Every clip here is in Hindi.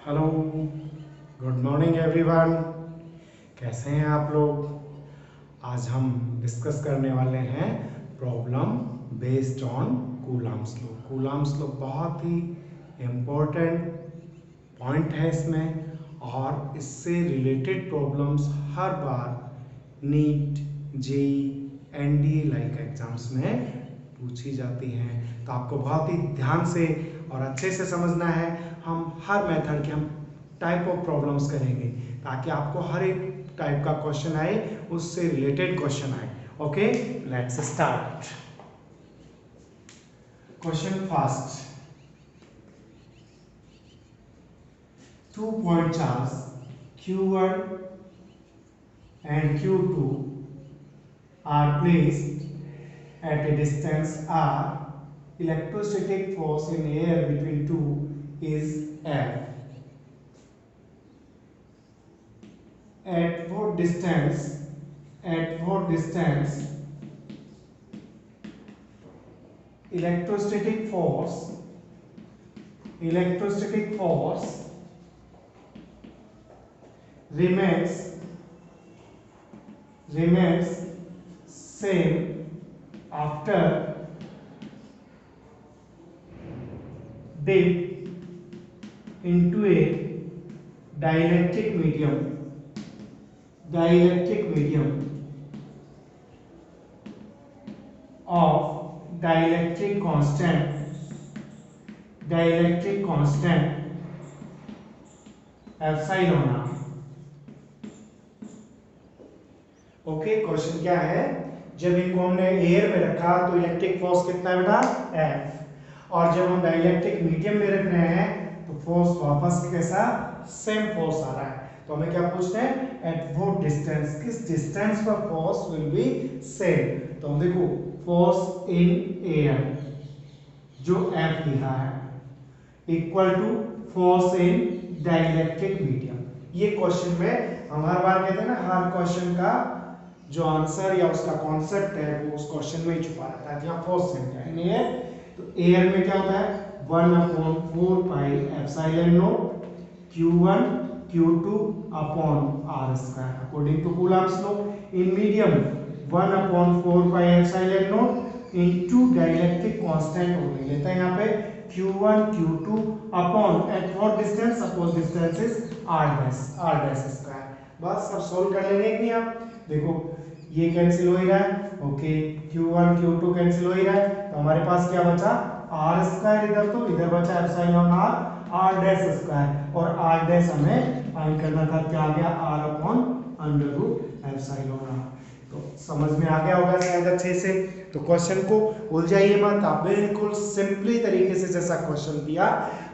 Hello, good morning everyone. कैसे हैं आप लोग? आज हम डिस्कस करने वाले हैं problem based on Coulomb's law. Coulomb's law बहुत ही इम्पोर्टेंट पॉइंट है इसमें, और इससे रिलेटेड प्रॉब्लम्स हर बार NEET, JEE, NDA like exams में पूछी जाती हैं। तो आपको बहुत ही ध्यान से और अच्छे से समझना है। हम हर मेथड के हम टाइप ऑफ प्रॉब्लम्स करेंगे ताकि आपको हर एक टाइप का क्वेश्चन आए, उससे रिलेटेड क्वेश्चन आए। Okay, let's start. Question first. 2 point charge Q1 and Q2 are placed at a distance r. Electrostatic force in air between two is F. At what distance? At what distance? Electrostatic force. Electrostatic force remains same after dip into a dielectric medium of dielectric constant epsilon r. Okay, question क्या है? जब इनको हमने एयर में रखा तो इलेक्ट्रिक फोर्स कितना है बेटा? F। और जब हम डाइलेक्ट्रिक मीडियम में रख रहे हैं तो फोर्स वापस कैसा? सेम फोर्स आ रहा है। तो हमें क्या पूछना है? एट व्हाट डिस्टेंस, किस डिस्टेंस पर फोर्स विल बी सेम। तो हम देखो, फोर्स इन एयर जो F लिखा है equal to force in dielectric medium. ये क्वेश्चन में हम हर बार कहते हैं ना, हर क्वेश्चन का जो आंसर या उसका कॉन्सेप्ट है वो उस क्वेश्चन में ही छुपा रहता है कि आप फोर्स सेम क्या है। एयर, तो एयर में क्या होता है? 1/4 pi epsilon not Q1 Q2 upon r square according to Coulomb's law. In medium 1/4 pi epsilon not into dielectric constant हो लेते हैं यहाँ पे Q1 Q2 upon at what distance? Suppose distance is r dash square. बस अब सॉल्व कर लेंगे कि आप देखो ये कैंसिल हो ही रहा है। ओके, Q1 Q2 कैंसिल हो ही रहा है, तो हमारे पास क्या बचा? r square. इधर तो इधर बचा एप्सिलॉन r डैश स्क्वायर, और r डैश हमें फाइंड करना था, क्या आ गया? r upon under root epsilon r। तो समझ में आ गया होगा शायद अच्छे से। तो क्वेश्चन को उलझाइए मत, आप बिल्कुल सिंपली तरीके से जैसा क्वेश्चन दिया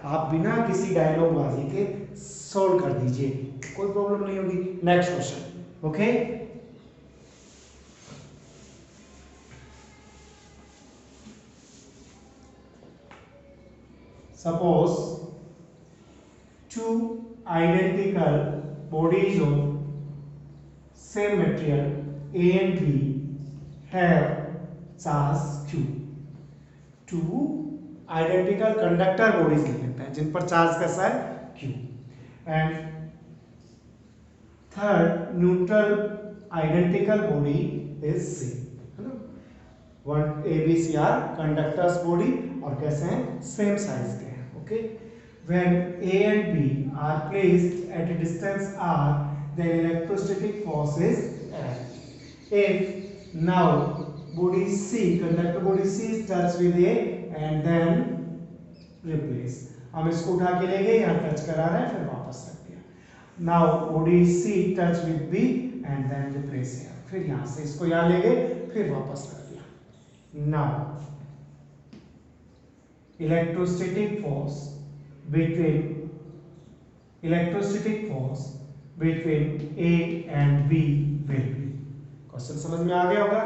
आप बिना किसी डायलॉग बाजी के सॉल्व कर दीजिए, कोई प्रॉब्लम नहीं होगी। Next question. Okay, suppose two identical bodies of same material A and B have charge Q। two identical conductor bodies ले लेते हैं जिन पर चार्ज कैसा है? Q। And third neutral identical body is same, है ना? One A B C are conductors body और कैसे हैं? सेम साइज के हैं। Okay, when A and B are placed at a distance r, the electrostatic force is F. If now body C, conductor body C is touch with A and then replace, हम इसको उठा के ले गए, यहाँ टच करा रहे हैं, फिर वापस रख दिया। Now body C touch with B and then replace here, फिर यहाँ से इसको यहाँ ले गए, फिर वापस रख दिया। Now electrostatic force between A and B will be। Question समझ में आ गया होगा।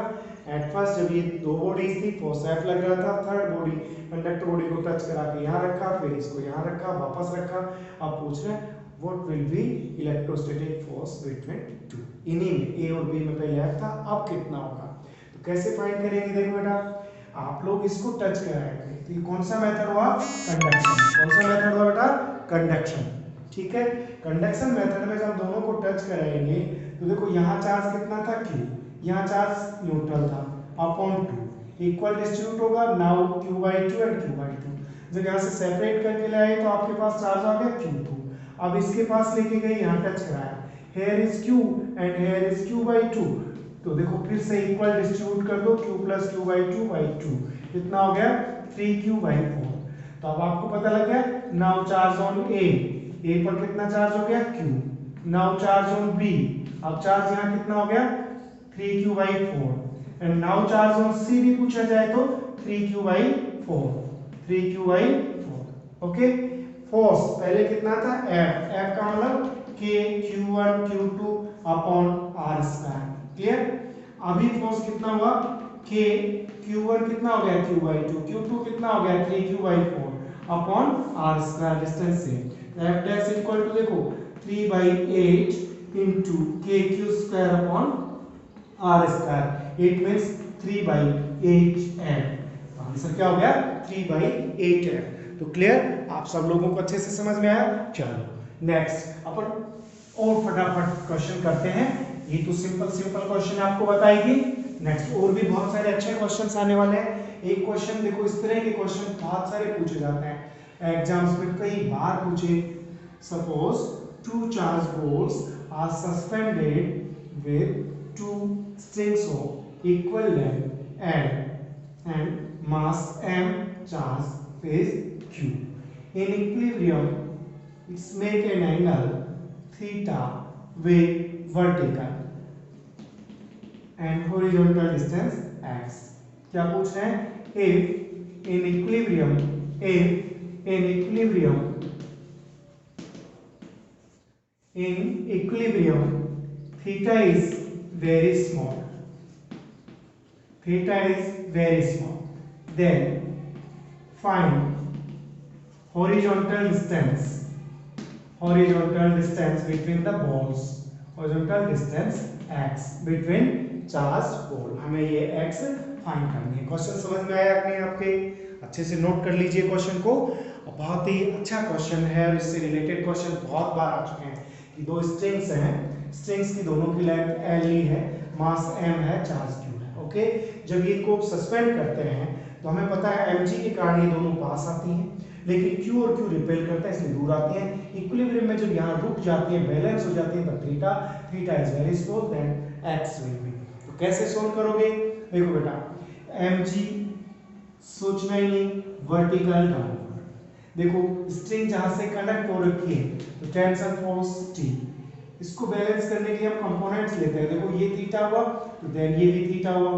एट फर्स्ट जब ये दो बॉडीज थी, फोर्स F लग रहा था, थर्ड बॉडी कंडक्टर बॉडी को टच करा के यहाँ रखा, फिर इसको यहाँ रखा, वापस रखा। अब पूछ रहे हैं what will B electrostatic force between two. इन्हीं में A और B में पहले F था, अब कितना होगा? तो कैसे फाइंड करेंगे? देखो बेटा, आप लोग इसको टच कराएंगे तो ये कौन सा मेथड हुआ? कंडक्शन। कौन सा मेथड हुआ बेटा? कंडक्शन। ठीक है। कंडक्शन मेथड में जब दोनों को टच कराएंगे तो देखो यहाँ चार्ज कितना था Q, यहाँ चार्ज न्यूट्रल था, अपॉन 2 इक्वल डिस्ट्रीब्यूट होगा। नाउ Q/2 एंड Q/2 जब यहाँ से सेपरेट करके ले आए तो आपके पास चार्ज आ गया Q2। अब इसके पास लेके गए, यहाँ टच कराया, here is Q and here is Q/2, तो देखो फिर से इक्वल डिस्ट्रीब्यूट कर दो, Q + Q/2/2 कितना हो गया 3Q/4। तो अब आपको पता लग गया नाउ चार्ज ऑन ए पर कितना चार्ज हो गया Q, now charge on B, अब चार्ज यहाँ कितना हो गया 3Q/4 and now charge on C भी पूछा जाए तो 3Q/4 ओके। फोर्स पहले कितना था F का मतलब K Q1 Q2 upon R², clear. अभी फोर्स कितना हुआ K Q1 कितना हो गया Q/2, Q2 कितना हो गया 3Q/4 अपॉन R² डिस्टेंस से। F डैश इक्वल टू देखो 3/8 into KQ² upon R², it means 3/8F। Answer क्या हो गया 3/8F। तो क्लियर, आप सब लोगों को अच्छे से समझ में आया। चलो नेक्स्ट अपन और फटाफट क्वेश्चन करते हैं। ये तो सिंपल क्वेश्चन आपको बताएगी। नेक्स्ट और भी बहुत सारे अच्छे क्वेश्चंस आने वाले हैं। एक क्वेश्चन देखो, इस तरह के क्वेश्चन बहुत सारे पूछे जाते हैं एग्जाम्स में, कई बार पूछे। Suppose 2 charge balls are suspended with 2 strings of equal length and mass m, charge is q. In equilibrium, it's make an angle theta with vertical and horizontal distance x. क्या पूछ रहे हैं? If in equilibrium theta is very small, then find horizontal distance between the balls, horizontal distance x between charged ball। हमें ये x फाइंड करनी है। क्वेश्चन समझ में आया अपने आपके? अच्छे से नोट कर लीजिए क्वेश्चन को। बहुत ही अच्छा क्वेश्चन है और इससे रिलेटेड क्वेश्चन बहुत बार आ चुके हैं कि दो स्ट्रिंग्स हैं, स्ट्रिंग्स की दोनों की लेंथ L है, मास m है, चार्ज q है। ओके, जब ये को सस्पेंड करते हैं तो हमें पता है mg के कारण ये दोनों पास आती हैं, लेकिन q और q रिपेल करते हैं इसलिए दूर आती हैं। इक्विलिब्रियम में जब यहाँ रुक जाती है, बैलेंस हो जाती है, तो theta is very small, then x will be. तो कैसे सोल्व करोगे? देखो बेटा, mg सोचना ही नहीं, वर्टिकल डाउनवर्ड। देखो स्ट्रिंग जहां से कनेक्ट हो रखी है तो टेंशन फोर्स T, इसको बैलेंस करने के लिए हम कंपोनेंट्स लेते हैं। देखो ये थीटा हुआ तो देन ये भी थीटा हुआ,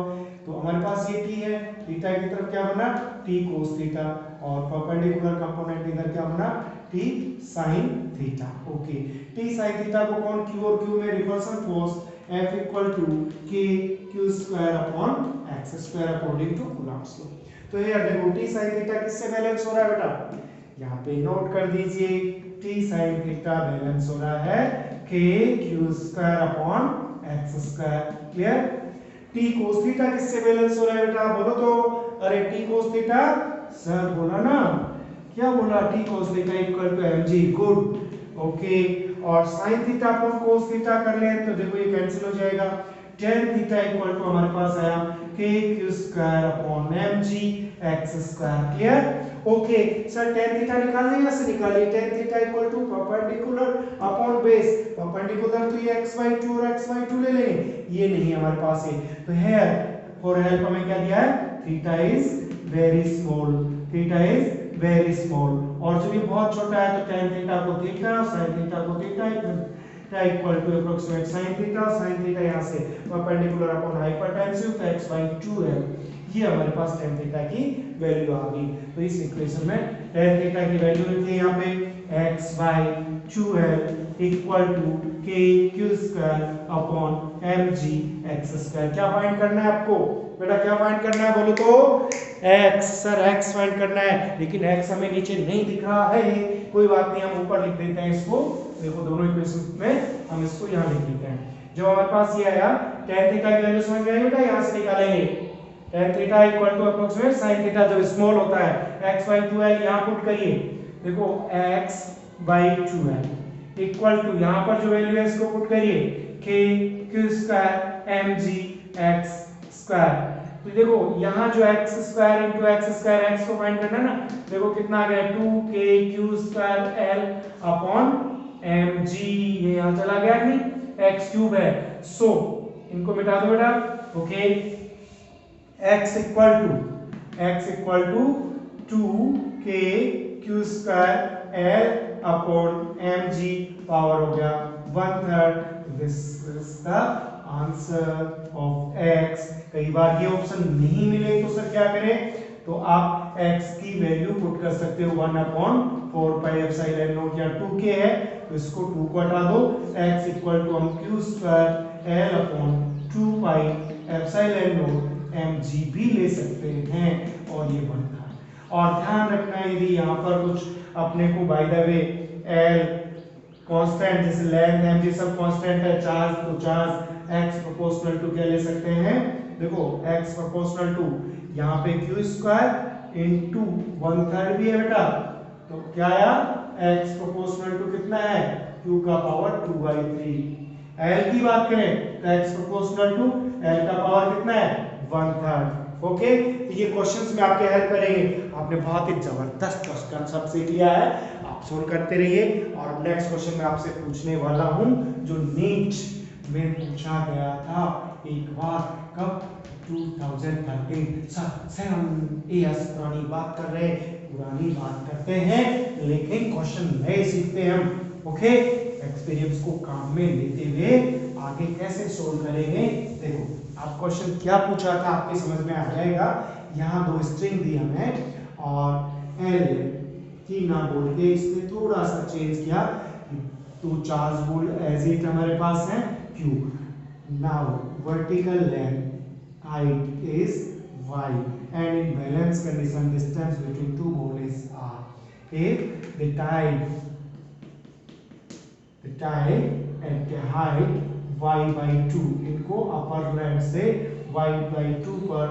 तो हमारे पास ये T है, थीटा की तरफ क्या बना T cos थीटा, और परपेंडिकुलर कंपोनेंट इधर क्या बना T sin theta. Okay, T sin theta को कौन Q और Q में repulsion force F equal to K Q square upon x square according to Coulomb's law. तो ये देखो T sin थीटा किससे बैलेंस हो रहा है बेटा? यहाँ पे नोट कर दीजिए, T sin थीटा बैलेंस हो रहा है K Q square upon x square. Clear? T cos theta किससे बैलेंस हो रहा है बेटा? बोलो तो। अरे T cos थीटा, सर बोला ना, क्या बोला? T cos theta equal to mg, good. Okay, और sin theta upon cos theta कर ले तो देखो ये कैंसिल हो जाएगा। tan थीटा इक्वल टू हमारे पास आया k q square upon mg x square. Clear? Okay sir, tan theta निकालना है, यहाँ से निकालिए। tan theta equal to perpendicular upon base, perpendicular तो ये x/2 और x/2 ले लेंगे, ये नहीं हमारे पास है। तो हियर फॉर हेल्प हमें क्या दिया है? Theta is very small, theta is very small. और जब ये बहुत छोटा है तो tan थीटा को थीटा, sin थीटा को theta equal to approximate sin theta, sin theta यहाँ से परपेंडिकुलर अपॉन हाइपोटेन्सिव तो x/2 है। ये हमारे पास tan थीटा की वैल्यू आ गई। तो इस इक्वेशन में tan थीटा की वैल्यू लिखते हैं यहाँ पे x/2l equal to k q square upon mg x square. क्या फाइंड करना है आपको बेटा? क्या फाइंड करना है बोलो तो? x। सर x फाइंड करना है, लेकिन x हमें नीचे नहीं दिख रहा है, कोई बात नहीं, हम ऊपर लिख देते हैं इसको। देखो दोनों इक्वेशन में हम इसको यहाँ लिख देते हैं। जब हमारे पास ये आया tan थीटा की वैल्यू समझ में आई बेटा? यहाँ से निकालेंगे tan theta equal to approximate sin theta जब स्मॉल होता है x/2l, यहाँ पुट करिए। देखो x/2l इक्वल टू, यहाँ पर जो वैल्यू है इसको पुट करिए, k q square mg x square. तो देखो यहाँ जो x square into x square x को फाइंड करना है ना, देखो कितना आ गया 2k q square l upon mg, ये यहाँ चला गया नहीं, x क्यूब है, सो इनको मिटा दो बेटा। Okay, x equal to 2k q square l upon mg, power हो गया 1/3। This is the answer of x। कई बार ये ऑप्शन नहीं मिले तो सर क्या करें, तो आप x की वैल्यू पुट कर सकते हो 1/4 पाई एप्सिलॉन नॉट, या 2k है तो इसको 2 को हटा दो, x इक्वल टू हम q square l upon 2 pi epsilon not mg भी ले सकते हैं, और ये बनता है। और ध्यान रखना यदि यहाँ पर कुछ अपने को by the way l constant जैसे लेंथ mg सब कांस्टेंट है, चार्ज तो चार्ज x प्रोपोर्शनल टू क्या ले सकते हैं, देखो x प्रोपोर्शनल टू यहाँ पे q स्क्वायर इनटू 1/3 भी है बेटा, तो क्या आया x प्रोपोर्शनल टू कितना है, q का पावर 2/3। l की बात करें तो x प्रोपोर्शनल टू l का पावर कितना है 1/3। ओके, तो ये क्वेश्चंस में आपके हेल्प करेंगे। आपने बहुत ही जबरदस्त कंसेप्ट सीख लिया है, आप सोल्व करते रहिए। और नेक्स्ट क्वेश्चन मैं आपसे पूछने वाला हूं जो नीट में पूछा गया था एक बार, कब 2013, 7 इयर्स पुरानी बात कर रहे हैं, पुरानी बात करते हैं लेकिन क्वेश्चन नए सीखते हैं हम। ओके, एक्सपीरियंस को काम में लेते हुए आगे कैसे सोल्व करेंगे, देखो आप क्वेश्चन क्या पूछा था आपके समझ में आ जाएगा। यहाँ दो स्ट्रिंग दी हमें और एल की ना बोल के इसने थोड़ा सा चेंज किया, तो चार्ज बोल एज इट हमारे पास है Q. Now vertical length height is y and in balance condition distance between two ball is r. If the tie at the height y/2, इनको अपर लेंथ से y/2 पर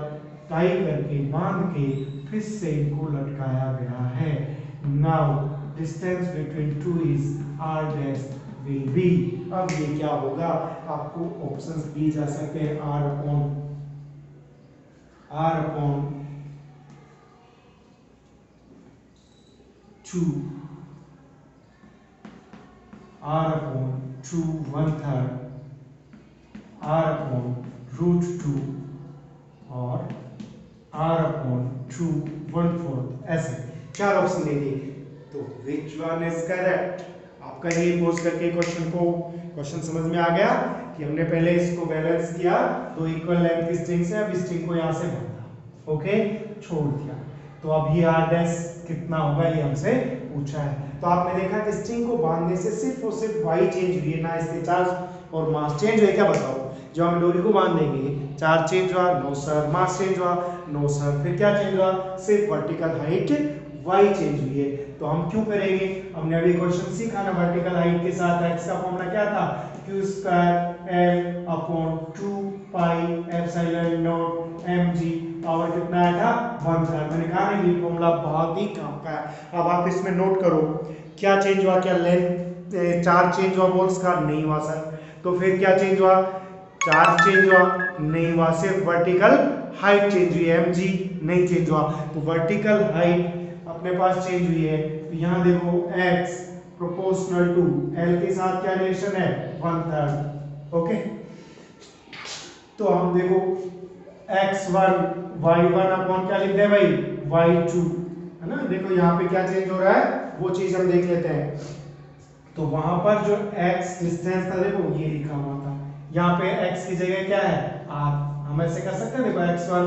टाई करके बांध के फिर से इनको लटकाया गया है। Now distance between two is r dash will be, अब ये क्या होगा, आपको ऑप्शंस दिए जा सकते हैं, r upon 2, r upon 2 1/3, r upon √2 और r upon 2 1/4, ऐसे चार ऑप्शन दे दिए। तो विच वन इज करेक्ट, आपका ये पोस्ट करके क्वेश्चन समझ में आ गया कि हमने पहले इसको बैलेंस किया, दो इक्वल लेंथ की स्ट्रिंग से, अब स्ट्रिंग को यहाँ से बांधा, ओके छोड़ दिया, तो अब ये r डैश कितना होगा ये हमसे पूछा है। तो आपने देखा कि स्ट्रिंग को बांधने से सिर्फ और सिर्फ y चेंज हुई है, ना इसके चार्ज और मास चेंज हुए। क्या बताओ, जब हम डोरी को बांध देंगे चार्ज चेंज हुआ, नो सर, मास चेंज हुआ, नो सर, फिर क्या चेंज हुआ, सिर्फ वर्टिकल हाइट y चेंज हुई है। तो हम क्यों करेंगे, हमने अभी क्वेश्चन सीखा ना, वर्टिकल हाइट के साथ x का फॉर्मूला क्या था, q square l upon 2 pi epsilon not mg, power कितना आया था 1/3। मैंने कहा ना ये फॉर्मूला बहुत ही काम का है। अब आप इसमें नोट करो क्या चेंज हुआ, क्या लेंथ चार्ज चेंज हुआ बोल्स का, नहीं हुआ सर, तो फिर क्या चेंज हुआ, चार्ज चेंज हुआ, नहीं हुआ, सिर्फ वर्टिकल हाइट चेंज हुई है, mg नहीं चेंज हुआ। तो वर्टिकल हाइट अपने पास चेंज हुई है, तो यहाँ देखो x प्रोपोर्शनल टू l के साथ क्या रिलेशन है 1/3। ओके, तो हम देखो x1 y1 अपॉन क्या लिख दे भाई y2, है ना, देखो यहाँ पे क्या चेंज हो रहा है वो चीज हम देख लेते हैं। तो वहां पर जो x डिस्टेंस था देखो ये लिखा हुआ था, यहाँ पे x की जगह क्या है r, हम ऐसे कर सकते हैं, देखो x1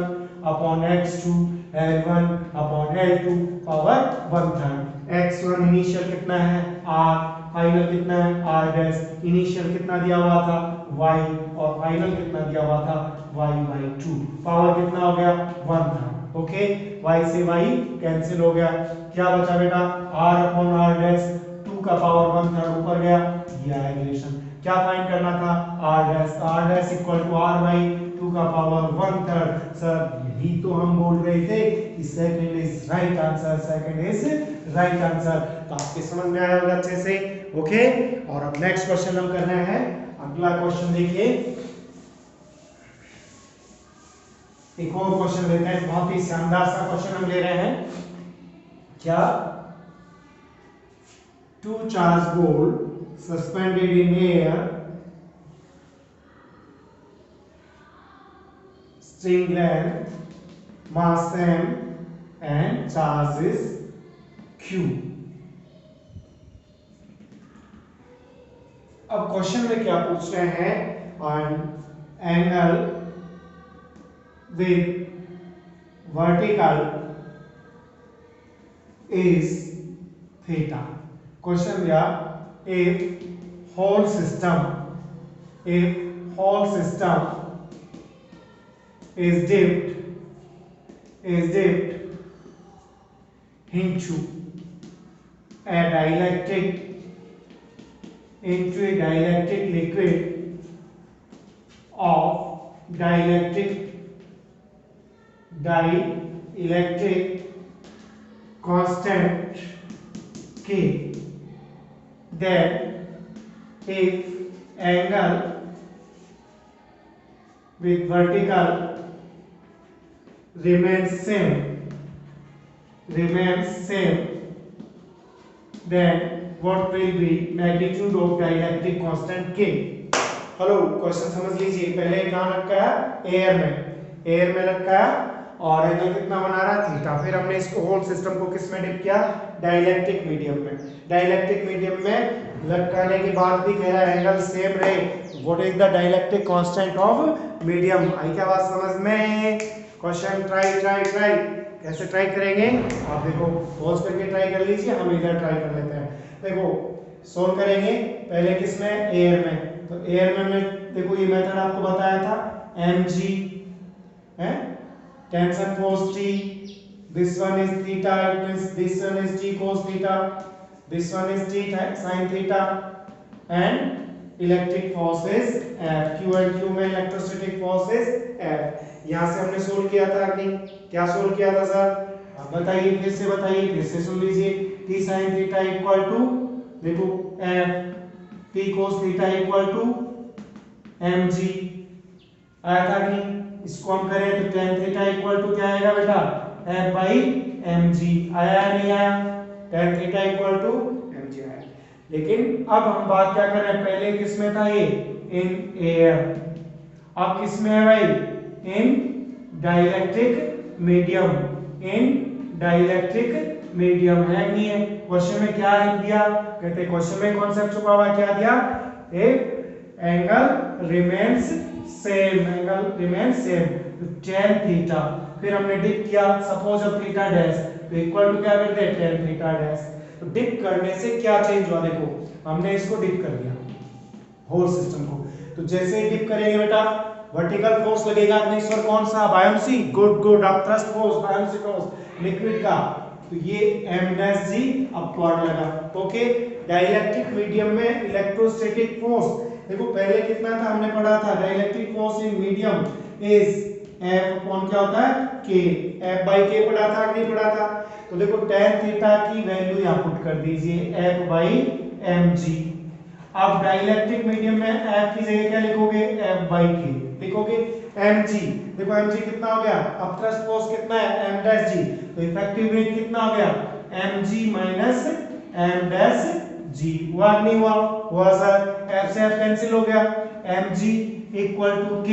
upon x2 l1 upon l2 power 1/3। x1 initial कितना है r, फाइनल कितना है r डैश, इनिशियल कितना दिया हुआ था y और फाइनल कितना दिया हुआ था y/2, पावर कितना हो गया 1/3। ओके, y से y कैंसिल हो गया, क्या बचा बेटा r अपॉन r डैश, 2 का पावर 1/3 ऊपर गया, ये आया रिलेशन। क्या फाइंड करना था r dash equal to r/2 का पावर 1/3, सर यही तो हम बोल रहे थे कि second is right answer, second is right answer. तो आपके समझ में आया होगा अच्छे से। ओके, और अब नेक्स्ट क्वेश्चन हम कर रहे हैं। अगला क्वेश्चन देखिए, एक और क्वेश्चन लेते हैं, बहुत ही शानदार सा क्वेश्चन हम ले रहे हैं। क्या two charge ball suspended in air, string length, mass m and charge is q। अब क्वेश्चन में क्या पूछ रहे हैं, an angle with vertical is theta। Question दिया, if whole system is dipped into a dielectric liquid of dielectric constant K, then if angle with vertical remains same, then what will be magnitude of dielectric constant K। Hello, question समझ लीजिए। पहले कहाँ रखा है, एयर में रखा है, और एंगल कितना बना रहा है, थीटा। फिर हमने इसको होल सिस्टम को किस में डिप किया, डाइलेक्ट्रिक मीडियम में। डाइलेक्ट्रिक मीडियम में लटकाने के बाद भी कह रहा है एंगल सेम रहे, what is the dielectric constant of medium. आई क्या बात समझ में। क्वेश्चन ट्राई कैसे ट्राई करेंगे, आप देखो, पॉज करके ट्राई कर लीजिए, हम इधर ट्राई कर लेते हैं। देखो सोल्व करेंगे पहले किस में, एयर में। तो एयर में हमने देखो ये मेथड आपको बताया था, mg है tension force T, this one is theta, it means this one is T cos theta, this one is T sin theta, and electric force is F। Q and Q में इलेक्ट्रोस्टैटिक फोर्स इज F। यहाँ से हमने सोल्व किया था कि क्या सोल्व किया था सर, आप बताइए, फिर से बताइए, फिर से सुन लीजिए। T sin theta equal to, देखो F, T cos theta equal to mg आया था कि, इसको हम करें तो tan थीटा इक्वल टू क्या आएगा बेटा, F by mg। आया नहीं आया, tan theta equal to mg आया। लेकिन अब हम बात क्या कर रहे हैं, पहले किस में था ये, इन एयर, अब किस में है भाई, इन डाइलेक्ट्रिक मीडियम। है नहीं है। क्वेश्चन में क्या दिया, कहते क्वेश्चन में कॉन्सेप्ट छुपा हुआ, क्या दिया, एक angle remains same, tan theta. फिर हमने डिप किया, सपोज अब थीटा डैश, तो इक्वल टू क्या करते हैं, tan थीटा डैश। तो डिप करने से क्या चेंज हुआ, देखो हमने इसको डिप कर दिया होल सिस्टम को। तो जैसे ही डिप करेंगे बेटा, वर्टिकल फोर्स लगेगा अग्निश्वर, कौन सा, बायोन्सी, गुड, अब thrust force, buoyancy force liquid का, तो ये m' अपवर्ड लगा। ओके, डाइलेक्ट्रिक मीडियम में इलेक्ट्रोस्टैटिक फोर्स, देखो पहले कितना था हमने पढ़ा था, dielectric force in medium is F upon क्या होता है, K। F by K पढ़ा था कि नहीं पढ़ा था। तो देखो tan थीटा की वैल्यू यहाँ पुट कर दीजिए, F by mg। अब डाइलेक्ट्रिक मीडियम में F की जगह क्या लिखोगे, F by K लिखोगे। mg, देखो mg कितना हो गया, अब थ्रस्ट फोर्स कितना है, m'g, तो इफेक्टिव वेट कितना हो गया, mg माइनस m'g। हुआ नहीं हुआ सर, F से F कैंसिल हो गया, mg equal to K,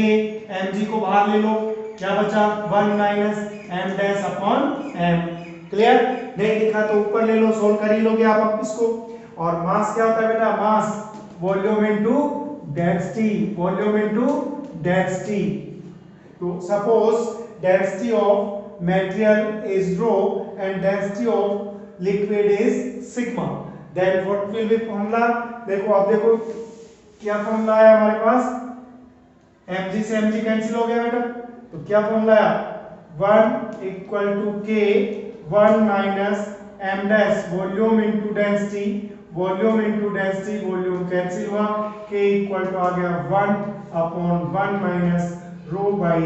mg को बाहर ले लो, क्या बचा, 1 माइनस m' अपॉन m। क्लियर, नहीं दिखा तो ऊपर ले लो, सोल्व कर ही लोगे आप अब इसको। और मास क्या होता है बेटा, मास वॉल्यूम इनटू डेंसिटी। तो suppose density of material is rho and density of liquid is sigma, then what will be formula। देखो अब देखो क्या फॉर्मूला है हमारे पास, mg से mg कैंसिल हो गया बेटा, तो क्या फॉर्मूला है, 1 equal to K 1 minus m' volume into density, volume cancel हुआ, K इक्वल टू आ गया 1 upon 1 minus rho by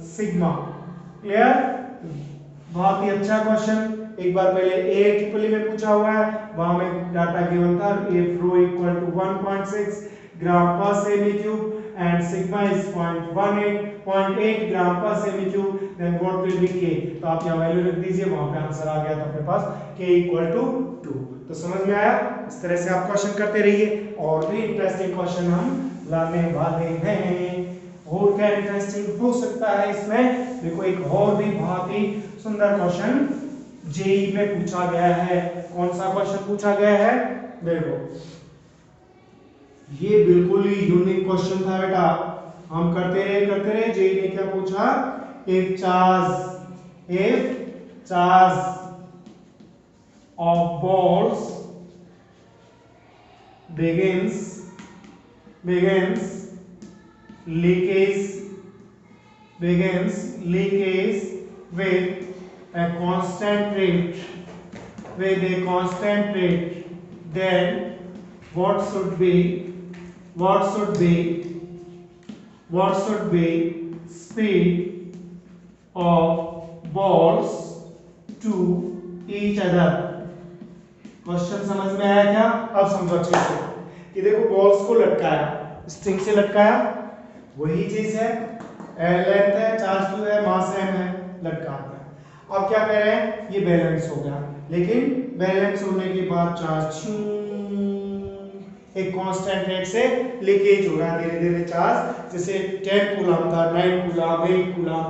sigma. Clear? बहुत ही अच्छा क्वेश्चन। एक बार पहले ए ट्रिपल में पूछा हुआ है, वहां में डाटा गिवन था a flow equal to 1.6 gram per semi cube and sigma is 0.8 gram per semi cube, then what will be K. तो आप यहां वैल्यू लिख दीजिए, वहां पे आंसर आ गया था अपने पास के इक्वल टू 2। तो समझ में आया? इस तरह से आप क्वेश्चन करते रहिए, और भी इंटरेस्टिंग क्वेश्चन हम लाने वाले हैं। और क्या इंटरेस्टिंग हो सकता है इसमें? देखो एक और भी बहुत ही सुंदर क्वेश्चन जेई में पूछा गया है। कौन सा क्वेश्चन पूछा गया है? देखो ये बिल्कुल ही यूनिक क्वेश्चन था बेटा। हम करते रहे जेई ने क्या पूछा? if charge of balls begins leakage with a constant rate, then what should be speed of balls to each other? Question समझ में आया क्या? अब समझो अच्छे से कि देखो बॉल्स को लटकाया, स्ट्रिंग से लटकाया, वही चीज है, लेंथ है, चार्ज q है, मास m है, लटका दिया। अब क्या कह रहे हैं? ये बैलेंस हो गया, लेकिन बैलेंस होने के बाद चार्ज एक कांस्टेंट रेट से लीकेज हो रहा है धीरे धीरे चार्ज, जैसे 10 कूलम था, 9 कूलम, 8 कूलम,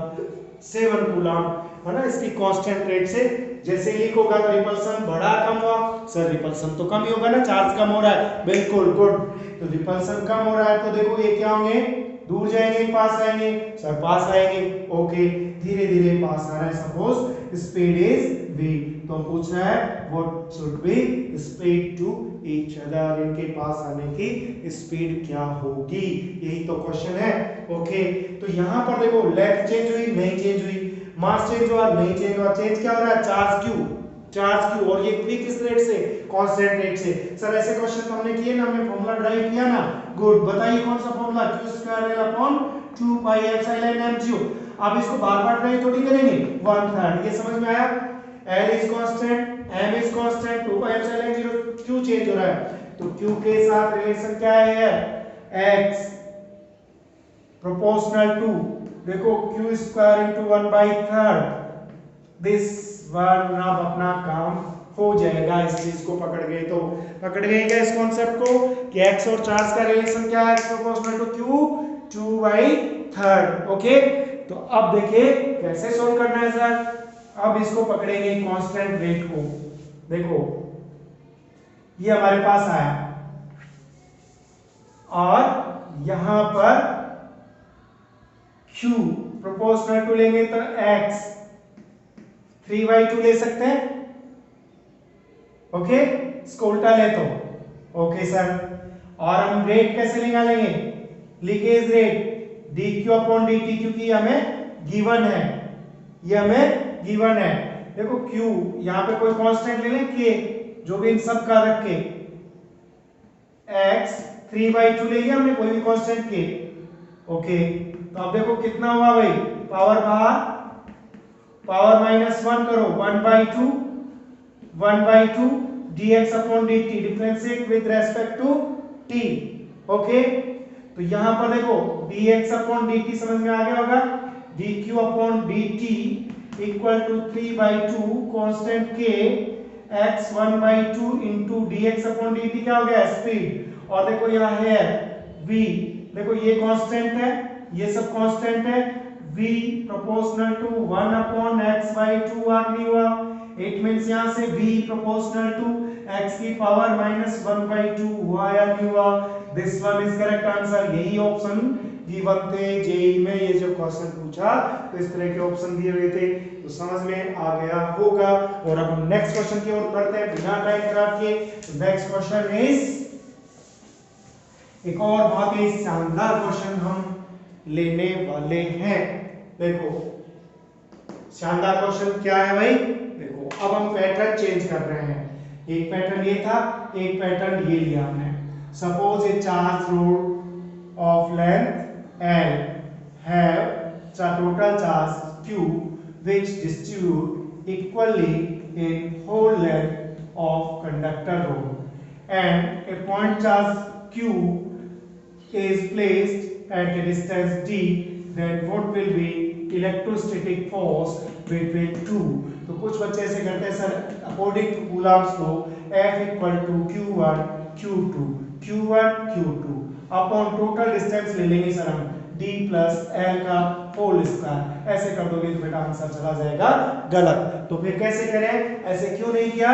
7 कूलम, है ना। इसकी कांस्टेंट रेट से जैसे लीक होगा तो रिपल्सन बढ़ा कम हुआ? सर रिपल्सन तो कम ही होगा ना, चार्ज कम हो रहा है। बिल्कुल गुड। तो रिपल्सन कम हो रहा है तो देखो ये क्या होंगे? दूर जाएंगे, पास आएंगे? सर पास आएंगे। ओके, धीरे धीरे पास आ रहा है। सपोज स्पीड इज v, तो हम पूछ रहा है what should be speed to each other, इनके पास आने की स्पीड क्या होगी? यही तो क्वेश्चन है। ओके, तो यहां पर देखो लेंथ चेंज हुई नहीं चेंज हुई, मास चेंज हुआ नहीं चेंज हुआ, चेंज क्या हो रहा है? चार्ज क्यू, और ये भी किस रेट से? कांस्टेंट रेट से। सर ऐसे क्वेश्चन तो हमने किए ना, हमने फॉर्मूला ड्राइव किया ना। गुड, बताइए कौन सा formula? q² L/2 pi epsilon mg। अब इसको बार-बार ड्राइव थोड़ी करेंगे, 1/3। ये समझ में आया? L is constant, m is constant, 2 pi epsilon 0, q change हो रहा है, तो q के साथ रिलेशन क्या है? x प्रोपोर्शनल टू, देखो q² into 1/3। दिस वन अब अपना काम हो जाएगा। इस चीज को पकड़ गए तो पकड़ गए क्या इस कॉन्सेप्ट को कि x और चार्ज का रिलेशन क्या है? x proportional to q, 2/3। Okay, तो अब देखिए कैसे सोल्व करना है सर। अब इसको पकड़ेंगे कांस्टेंट रेट को। देखो ये हमारे पास आया, और यहां पर q प्रोपोर्शनल टू लेंगे तो x 3/2 ले सकते हैं। ओके, इसको उल्टा ले तो ओके सर। और हम रेट कैसे निकालेंगे? लीकेज रेट dq/dt, क्योंकि हमें गिवन है, ये हमें गिवन है। देखो q यहां पे कोई कांस्टेंट ले लें, k, जो भी इन सब का रख के, x 3/2 ले लिया हमने, कोई भी कांस्टेंट k। ओके, तो अब देखो कितना हुआ भाई? पावर बाहर, पावर -1 करो, 1/2 dx/dt, differentiate with respect to t। Okay, तो यहां पर देखो dx/dt समझ में आ गया होगा, dq/dt equal to 3/2 constant k x 1/2 into dx/dt क्या हो गया? स्पीड। और देखो यहां है v, देखो ये कांस्टेंट है, ये सब कांस्टेंट है, v प्रोपोर्शनल टू 1/x/2 आदमी हुआ। इट मींस यहां से v प्रोपोर्शनल टू x की पावर -1/2 हुआ या नहीं हुआ? This one is correct answer. यही ऑप्शन गिवन थे जेई में, ये जो क्वेश्चन पूछा तो इस तरह के ऑप्शन दिए हुए थे, तो समझ में आ गया होगा। और अब हम नेक्स्ट क्वेश्चन की ओर बढ़ते हैं बिना टाइम खराब किए। नेक्स्ट क्वेश्चन इज एक और बहुत ही शानदार क्वेश्चन हम लेने वाले हैं। देखो शानदार क्वेश्चन क्या है भाई? देखो अब हम पैटर्न चेंज कर रहे हैं। एक पैटर्न ये था, एक पैटर्न ये लिया हमने। Suppose A charge road of length L have total charge Q which distribute equally in whole length of conductor rod and a point charge q is placed at a distance d, then what will be electrostatic force between two. तो कुछ बच्चे ऐसे करते हैं sir, according to Coulomb's law F equal to Q1 Q2 Q1 Q2 upon total distance ले लेंगे सर हम D प्लस L का होल स्क्वायर, ऐसे कर दोगे तो बेटा आंसर चला जाएगा गलत। तो फिर कैसे करें, ऐसे क्यों नहीं किया,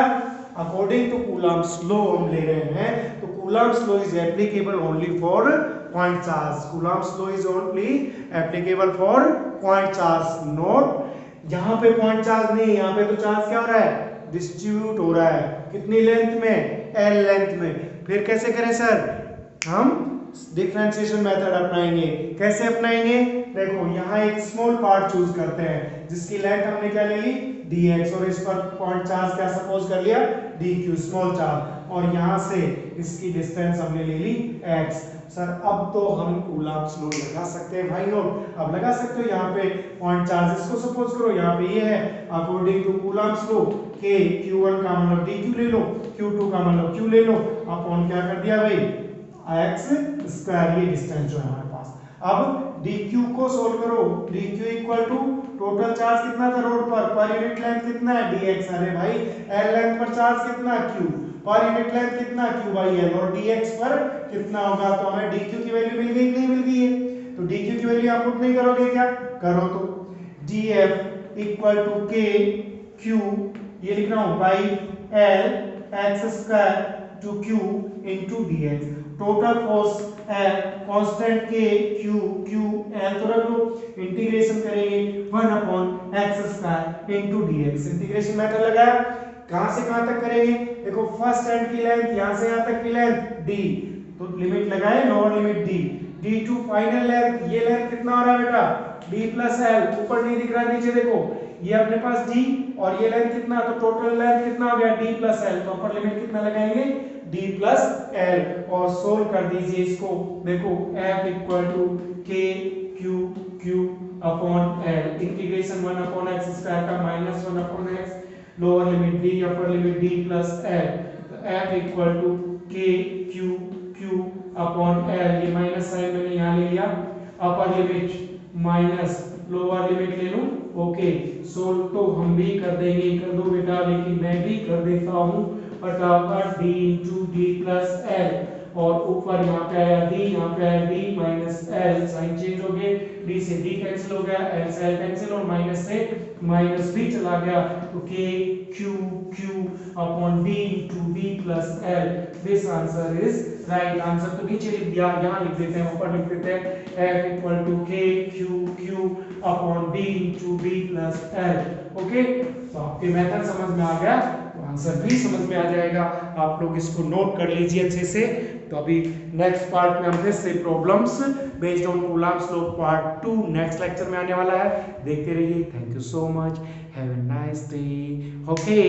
अकॉर्डिंग टू कूलम्ब्स लॉ हम ले रहे हैं, तो Coulomb's law is applicable only for point charge, Coulomb's law is only applicable for point charge, not यहाँ पे पॉइंट चार्ज नहीं, यहाँ पे तो चार्ज क्या हो रहा है, डिस्ट्रीब्यूट हो रहा है, कितनी लेंथ में, L लेंथ में। फिर कैसे करें सर, हम डिफरेंशिएशन मेथड अपनाएंगे, कैसे अपनाएंगे, देखो यहाँ एक स्मॉल पार्ट चूज करते हैं जिसकी लेंथ हमने क्या ले ली dx, और इस पर पॉइंट चार्ज क्या सपोज कर लिया dq स्मॉल चार्ज, और यहाँ से इसकी डिस्टेंस हमने ले ली x। सर अब तो हम कूलम्ब्स लॉ लगा सकते हैं भाई नोट, अब लगा सकते हो, यहाँ पे पॉइंट चार्जेस को सपोज करो, यहाँ पे ये है according to Coulomb's law k q1 का मतलब dq ले लो, q2 का मतलब q ले लो, अपॉन क्या कर दिया भाई x स्क्वायर, ये डिस्टेंस जो है हमारे पास। अब dq को सोल्व करो, dq equal to total charge कितना था रोड पर यूनिट लेंथ कितना है dx, अरे भाई l लेंथ पर चार्ज कितना q, पर यूनिट लेंथ कितना q बाई l, और dx पर कितना होगा, तो हमें dq की वैल्यू मिल गई, नहीं मिल गई है, तो dq की वैल्यू आप पुट नहीं करोगे क्या, करो तो df equal to k q, ये लिख रहा हूं by l x square to q into dx, total force constant k q l तो रख लो, इंटीग्रेशन करेंगे 1 upon x square into dx, integration method लगाया, कहां से कहां तक करेंगे, देखो फर्स्ट एंड की लेंथ यहां से यहां तक की लेंथ d, तो लिमिट लगाए lower limit d, d2 final length, ये लेंथ कितना हो रहा है बेटा d प्लस l, ऊपर नहीं दिख रहा नीचे देखो, ये अपने पास d और ये लेंथ कितना, तो टोटल लेंथ कितना हो गया d प्लस l, तो अपर लिमिट कितना लगाएंगे d प्लस l, और सोल्व कर दीजिए इसको, देखो f equal to k q upon l, integration 1 upon x square का minus 1 upon x, lower limit d upper limit d plus l, तो f equal to k q upon l, ये माइनस साइन मैंने यहाँ ले लिया, upper limit minus lower limit ले लूं, ओके सोल्व तो हम भी कर देंगे, कर दो बेटा, लेकिन मैं भी कर देता हूं फटाफट, d into D plus L, और ऊपर यहाँ पे आया d, यहाँ पे आया d minus l, sign change हो गए, d से d कैंसिल हो गया, l से l कैंसिल, और माइनस से माइनस भी चला गया, तो k q upon d into d plus l, this answer is right answer. तो नीचे लिख दिया, यहाँ लिख देते हैं, ऊपर लिख देते हैं f equal to k q upon d into d plus l, okay. तो आपके मेथड समझ में आ गया, तो आंसर भी समझ में आ जाएगा, आप लोग इसको नोट कर लीजिए अच्छे से। तो अभी नेक्स्ट पार्ट में हम फिर से problems based on Coulomb's law part 2 next lecture में आने वाला है, देखते रहिए। Thank you so much, have a nice day, okay.